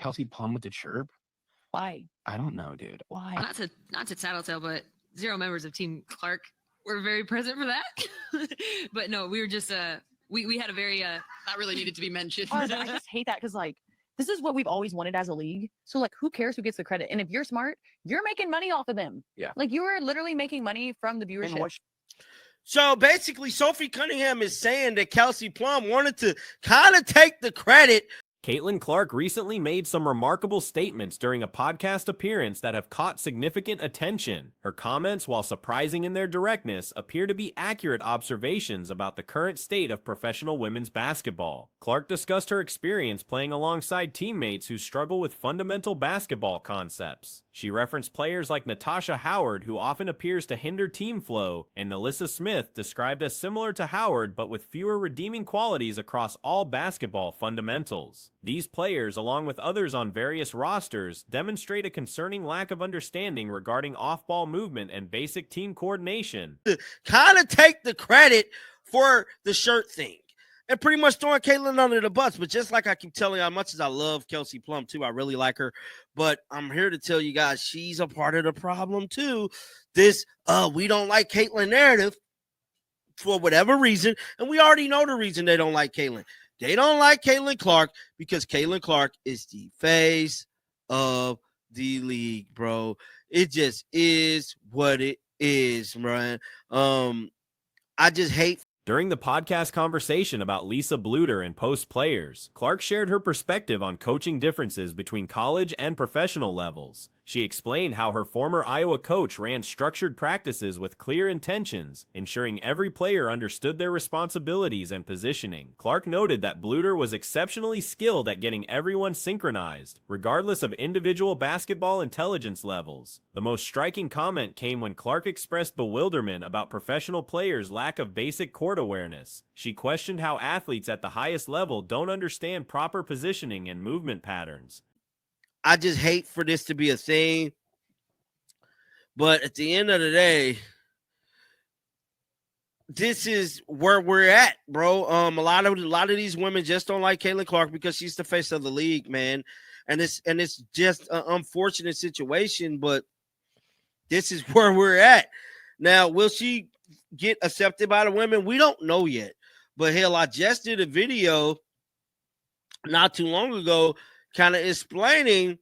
Kelsey Plum with the chirp? Why? I don't know, dude. Why? Not to tattletale, but 0 members of Team Clark were very present for that. But no, we were just we had a very that really needed to be mentioned. I just hate that because like this is what we've always wanted as a league. So like who cares who gets the credit? And if you're smart, you're making money off of them. Yeah. Like you are literally making money from the viewership. So basically, Sophie Cunningham is saying that Kelsey Plum wanted to kind of take the credit. Caitlin Clark recently made some remarkable statements during a podcast appearance that have caught significant attention. Her comments, while surprising in their directness, appear to be accurate observations about the current state of professional women's basketball. Clark discussed her experience playing alongside teammates who struggle with fundamental basketball concepts. She referenced players like Natasha Howard, who often appears to hinder team flow, and Alyssa Smith, described as similar to Howard but with fewer redeeming qualities across all basketball fundamentals. These players, along with others on various rosters, demonstrate a concerning lack of understanding regarding off-ball movement and basic team coordination. Kind of take the credit for the shirt thing. And pretty much throwing Caitlin under the bus. But just like I keep telling you, as much as I love Kelsey Plum too, I really like her. But I'm here to tell you guys, she's a part of the problem too. This we don't like Caitlin narrative for whatever reason. And we already know the reason they don't like Caitlin. They don't like Caitlin Clark because Caitlin Clark is the face of the league, bro. It just is what it is, man. I just hate. During the podcast conversation about Lisa Bluter and post players, Clark shared her perspective on coaching differences between college and professional levels. She explained how her former Iowa coach ran structured practices with clear intentions, ensuring every player understood their responsibilities and positioning. Clark noted that Bluter was exceptionally skilled at getting everyone synchronized, regardless of individual basketball intelligence levels. The most striking comment came when Clark expressed bewilderment about professional players' lack of basic court awareness. She questioned how athletes at the highest level don't understand proper positioning and movement patterns. I just hate for this to be a thing. But at the end of the day, this is where we're at, bro. A lot of these women just don't like Caitlin Clark because she's the face of the league, man. And it's just an unfortunate situation, but this is where we're at. Now, will she get accepted by the women? We don't know yet. But hell, I just did a video not too long ago kind of explaining.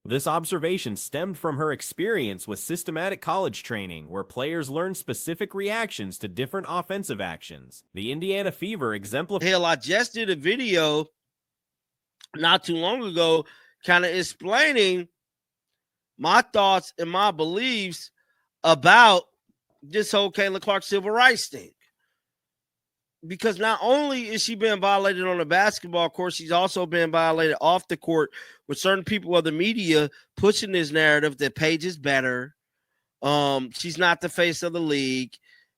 This observation stemmed from her experience with systematic college training, where players learn specific reactions to different offensive actions. The Indiana Fever exemplifies. Hell, I just did a video not too long ago kind of explaining my thoughts and my beliefs about this whole Caitlin Clark civil rights thing. Because not only is she being violated on the basketball court, she's also being violated off the court with certain people of the media pushing this narrative that Paige is better. She's not the face of the league.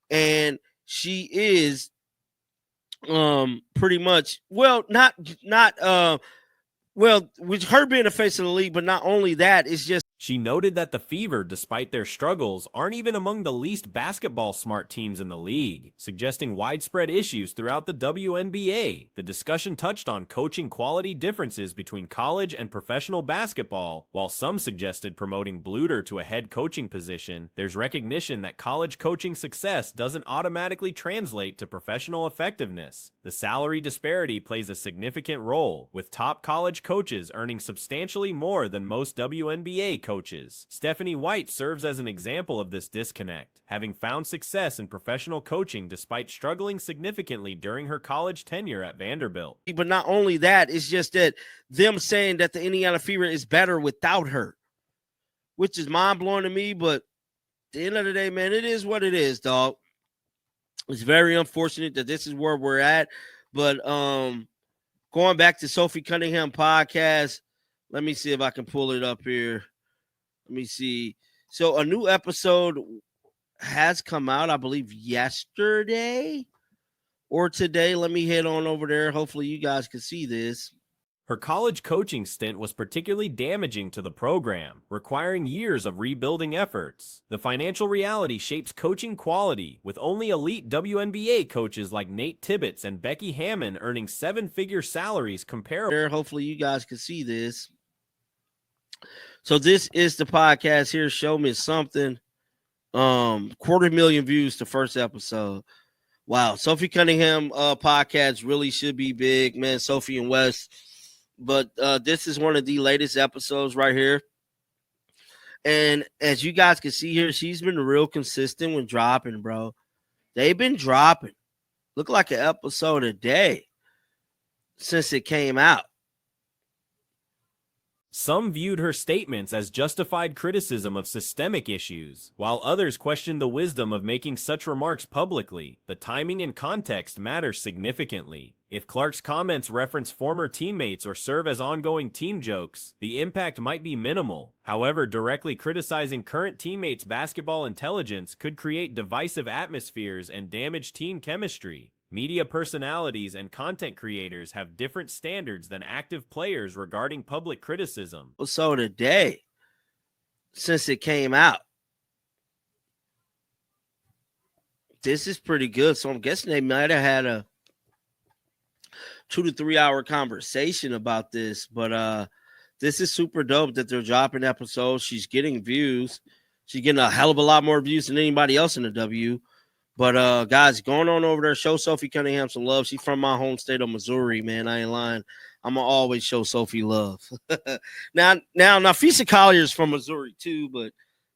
And she is pretty much, with her being the face of the league, but not only that, it's just. She noted that the Fever, despite their struggles, aren't even among the least basketball-smart teams in the league, suggesting widespread issues throughout the WNBA. The discussion touched on coaching quality differences between college and professional basketball. While some suggested promoting Bluter to a head coaching position, there's recognition that college coaching success doesn't automatically translate to professional effectiveness. The salary disparity plays a significant role, with top college coaches earning substantially more than most WNBA coaches. Stephanie White serves as an example of this disconnect, having found success in professional coaching despite struggling significantly during her college tenure at Vanderbilt. But not only that, it's just that them saying that the Indiana Fever is better without her, which is mind-blowing to me, but at the end of the day, man, it is what it is, dog. It's very unfortunate that this is where we're at, but going back to Sophie Cunningham podcast, let me see if I can pull it up here. Let me see. So a new episode has come out, I believe, yesterday or today. Let me head on over there. Hopefully you guys can see this. Her college coaching stint was particularly damaging to the program, requiring years of rebuilding efforts. The financial reality shapes coaching quality, with only elite WNBA coaches like Nate Tibbetts and Becky Hammon earning seven-figure salaries comparable. Hopefully you guys can see this. So this is the podcast here. Show me something. 250,000 views the first episode. Wow. Sophie Cunningham podcast really should be big, man. Sophie and Wes. But this is one of the latest episodes right here. And as you guys can see here, she's been real consistent when dropping, bro. They've been dropping. Look like an episode a day since it came out. Some viewed her statements as justified criticism of systemic issues, while others questioned the wisdom of making such remarks publicly. The timing and context matter significantly. If Clark's comments reference former teammates or serve as ongoing team jokes, the impact might be minimal. However, directly criticizing current teammates' basketball intelligence could create divisive atmospheres and damage team chemistry. Media personalities and content creators have different standards than active players regarding public criticism. So today, since it came out, this is pretty good. So I'm guessing they might have had a 2 to 3 hour conversation about this, but this is super dope that they're dropping episodes. She's getting views. She's getting a hell of a lot more views than anybody else in the W. But guys, going on over there, show Sophie Cunningham some love. She's from my home state of Missouri, man. I ain't lying. I'm gonna always show Sophie love. now, Fisa Collier's from Missouri too, but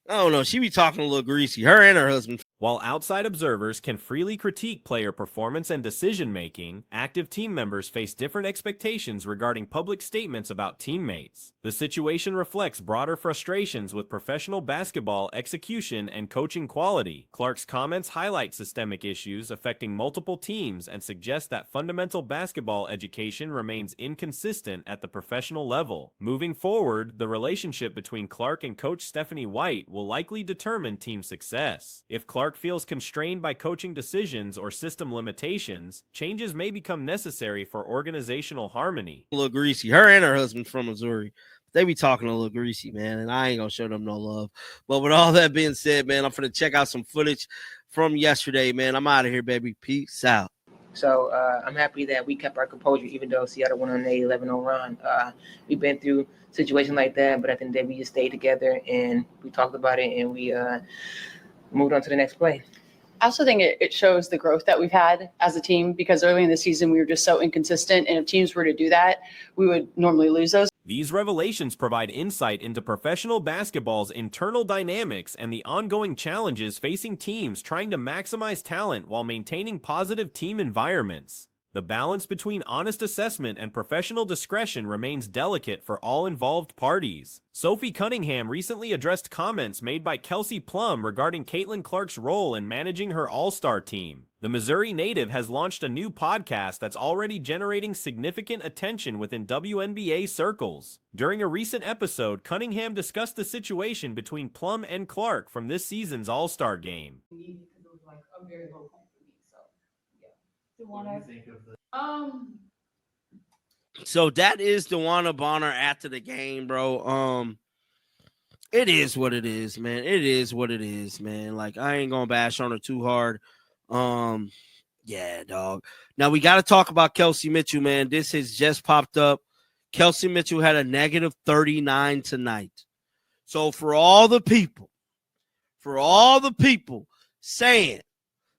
I don't know. She be talking a little greasy. Her and her husband. While outside observers can freely critique player performance and decision-making, active team members face different expectations regarding public statements about teammates. The situation reflects broader frustrations with professional basketball execution and coaching quality. Clark's comments highlight systemic issues affecting multiple teams and suggest that fundamental basketball education remains inconsistent at the professional level. Moving forward, the relationship between Clark and Coach Stephanie White will likely determine team success. If Clark feels constrained by coaching decisions or system limitations, changes may become necessary for organizational harmony. A little greasy. Her and her husband from Missouri. They be talking a little greasy, man, and I ain't gonna show them no love. But with all that being said, man, I'm gonna check out some footage from yesterday, man. I'm out of here, baby. Peace out. So I'm happy that we kept our composure, even though Seattle went on an 11-0 run. We've been through situations like that, but at the end of the day, we just stayed together and we talked about it and we moved on to the next play. I also think it shows the growth that we've had as a team, because early in the season we were just so inconsistent, and if teams were to do that, we would normally lose those. These revelations provide insight into professional basketball's internal dynamics and the ongoing challenges facing teams trying to maximize talent while maintaining positive team environments. The balance between honest assessment and professional discretion remains delicate for all involved parties. Sophie Cunningham recently addressed comments made by Kelsey Plum regarding Caitlin Clark's role in managing her all-star team. The Missouri native has launched a new podcast that's already generating significant attention within WNBA circles. During a recent episode, Cunningham discussed the situation between Plum and Clark from this season's All-Star game. So that is DeWanna Bonner after the game, bro. It is what it is, man. It is what it is, man. Like, I ain't gonna bash on her too hard. Yeah, dog. Now we got to talk about Kelsey Mitchell, man. This has just popped up. Kelsey Mitchell had a negative 39 tonight. So for all the people saying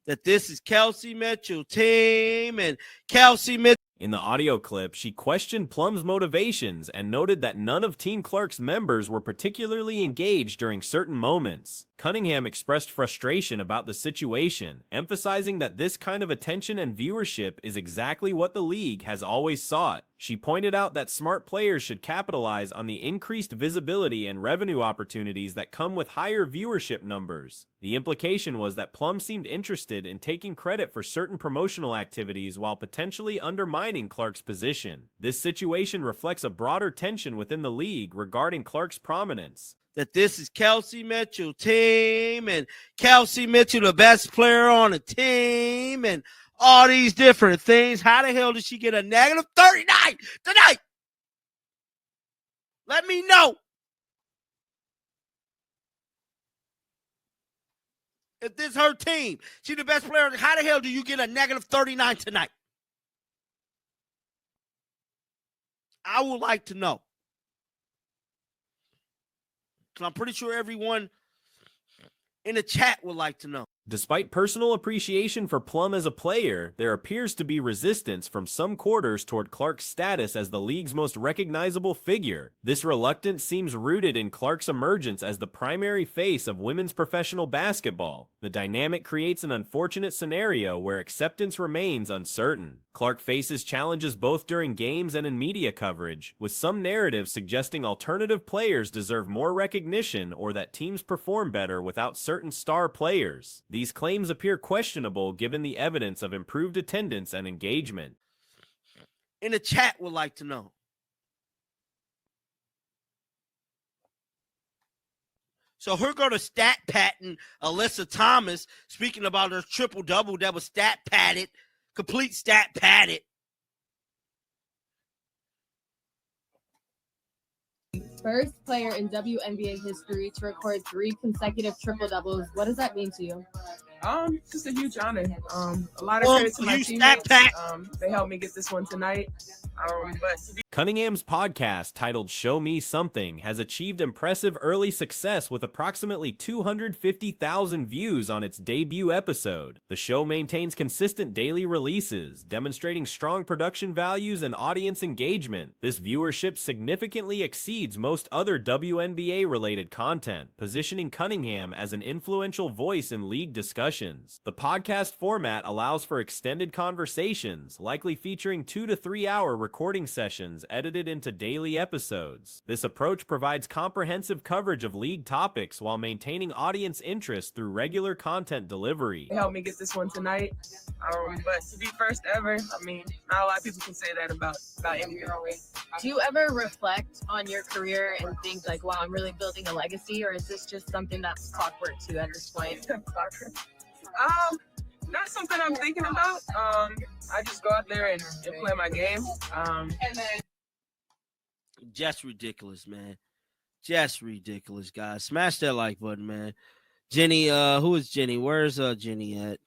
that this is Kelsey Mitchell team and Kelsey Mitchell. In the audio clip, she questioned Plum's motivations and noted that none of Team Clark's members were particularly engaged during certain moments. Cunningham expressed frustration about the situation, emphasizing that this kind of attention and viewership is exactly what the league has always sought. She pointed out that smart players should capitalize on the increased visibility and revenue opportunities that come with higher viewership numbers. The implication was that Plum seemed interested in taking credit for certain promotional activities while potentially undermining Clark's position. This situation reflects a broader tension within the league regarding Clark's prominence. That this is Kelsey Mitchell team and Kelsey Mitchell, the best player on the team, and all these different things. How the hell did she get a negative 39 tonight? Let me know. If this is her team, she's the best player, how the hell do you get a negative 39 tonight? I would like to know. Because I'm pretty sure everyone in the chat would like to know. Despite personal appreciation for Plum as a player, there appears to be resistance from some quarters toward Clark's status as the league's most recognizable figure. This reluctance seems rooted in Clark's emergence as the primary face of women's professional basketball. The dynamic creates an unfortunate scenario where acceptance remains uncertain. Clark faces challenges both during games and in media coverage, with some narratives suggesting alternative players deserve more recognition or that teams perform better without certain star players. These claims appear questionable given the evidence of improved attendance and engagement. In the chat would like to know. So here go to stat patting Alyssa Thomas speaking about her triple-double that was stat padded, complete stat padded. First player in WNBA history to record 3 consecutive triple doubles. What does that mean to you? Just a huge honor. A lot of credit to my teammates. They helped me get this one tonight. Cunningham's podcast, titled Show Me Something, has achieved impressive early success with approximately 250,000 views on its debut episode. The show maintains consistent daily releases, demonstrating strong production values and audience engagement. This viewership significantly exceeds most other WNBA-related content, positioning Cunningham as an influential voice in league discussions. The podcast format allows for extended conversations, likely featuring 2 to 3 hour recording sessions edited into daily episodes. This approach provides comprehensive coverage of league topics while maintaining audience interest through regular content delivery. They helped me get this one tonight. But to be first ever, I mean, not a lot of people can say that about anything. Do you ever reflect on your career and think like, wow, I'm really building a legacy, or is this just something that's clockwork to you at this point? Not something I'm thinking about. I just go out there and play my game. Just ridiculous, man. Just ridiculous, guys. Smash that like button, man. Jenny, who is Jenny? Where's Jenny at?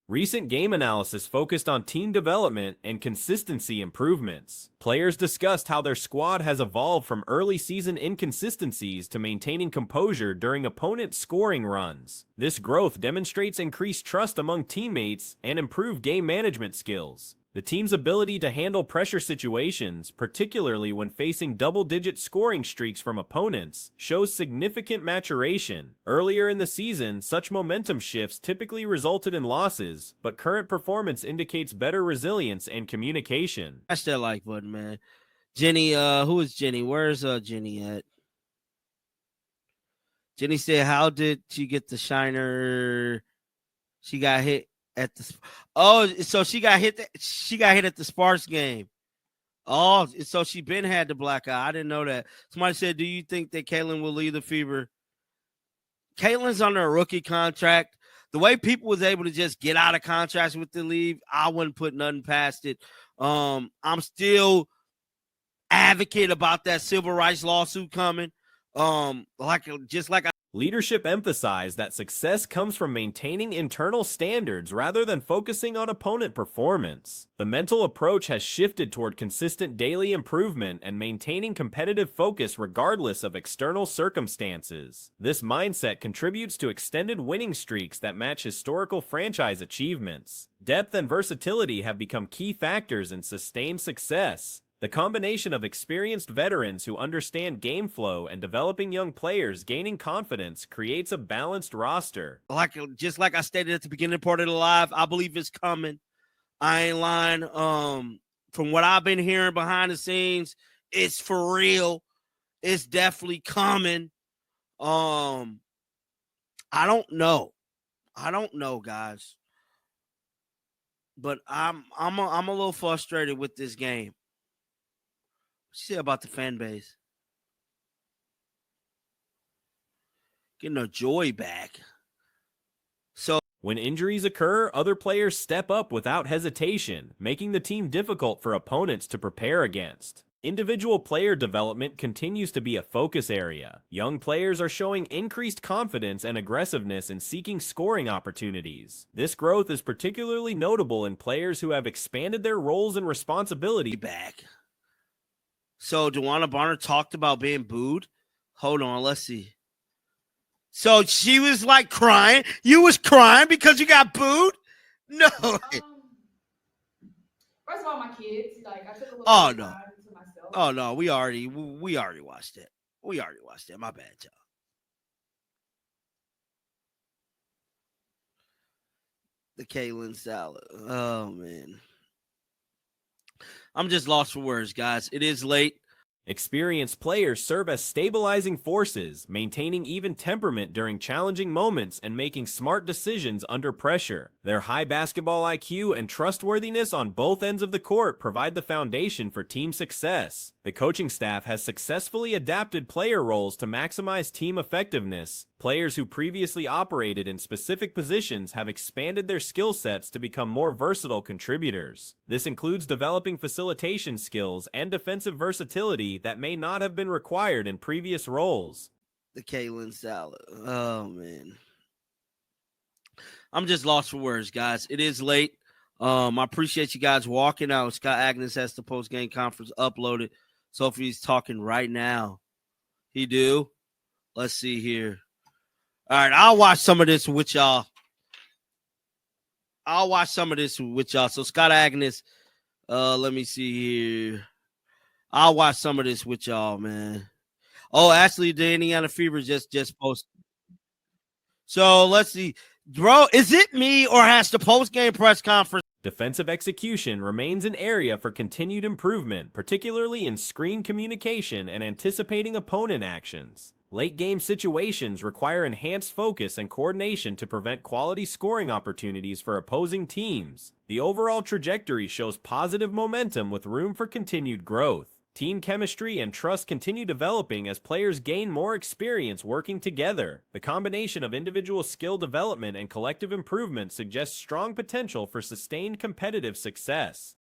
Recent game analysis focused on team development and consistency improvements. Players discussed how their squad has evolved from early season inconsistencies to maintaining composure during opponent scoring runs. This growth demonstrates increased trust among teammates and improved game management skills. The team's ability to handle pressure situations, particularly when facing double-digit scoring streaks from opponents, shows significant maturation. Earlier in the season, such momentum shifts typically resulted in losses, but current performance indicates better resilience and communication. Smash that like button, man. Jenny, who is Jenny? Where's Jenny at? Jenny said, how did she get the shiner? She got hit at the so she got hit at the Sparks game. Oh, so she been had the black eye. I didn't know that. Somebody said, do you think that Caitlin will leave the Fever? Caitlin's under a rookie contract. The way people was able to just get out of contracts with the league, I wouldn't put nothing past it. I'm still advocate about that civil rights lawsuit coming. Leadership emphasized that success comes from maintaining internal standards rather than focusing on opponent performance. The mental approach has shifted toward consistent daily improvement and maintaining competitive focus regardless of external circumstances. This mindset contributes to extended winning streaks that match historical franchise achievements. Depth and versatility have become key factors in sustained success. The combination of experienced veterans who understand game flow and developing young players gaining confidence creates a balanced roster. Just like I stated at the beginning part of the live, I believe it's coming. I ain't lying. From what I've been hearing behind the scenes, it's for real. It's definitely coming. I don't know, guys. But I'm a little frustrated with this game. What you say about the fan base? Getting their joy back. So when injuries occur, other players step up without hesitation, making the team difficult for opponents to prepare against. Individual player development continues to be a focus area. Young players are showing increased confidence and aggressiveness in seeking scoring opportunities. This growth is particularly notable in players who have expanded their roles and responsibility back. So Dewana Bonner talked about being booed. Hold on, let's see. So she was like crying. You was crying because you got booed? No. First of all, my kids. Like I took a little Oh, bit of no. time to myself. Oh no, we already watched it. We already watched it. My bad, y'all. The Kalen salad. Oh man. I'm just lost for words, guys. It is late. Experienced players serve as stabilizing forces, maintaining even temperament during challenging moments and making smart decisions under pressure. Their high basketball IQ and trustworthiness on both ends of the court provide the foundation for team success. The coaching staff has successfully adapted player roles to maximize team effectiveness. Players who previously operated in specific positions have expanded their skill sets to become more versatile contributors. This includes developing facilitation skills and defensive versatility that may not have been required in previous roles. The Kalen salad. Oh man. I'm just lost for words, guys. It is late. I appreciate you guys walking out. Scott Agnes has the post-game conference uploaded. So if he's talking right now, he do. Let's see here. All right, I'll watch some of this with y'all. So Scott Agnes, let me see here. I'll watch some of this with y'all, man. Oh, actually, the Indiana Fever just posted. So let's see. Bro, is it me or has the post-game press conference? Defensive execution remains an area for continued improvement, particularly in screen communication and anticipating opponent actions. Late-game situations require enhanced focus and coordination to prevent quality scoring opportunities for opposing teams. The overall trajectory shows positive momentum with room for continued growth. Team chemistry and trust continue developing as players gain more experience working together. The combination of individual skill development and collective improvement suggests strong potential for sustained competitive success.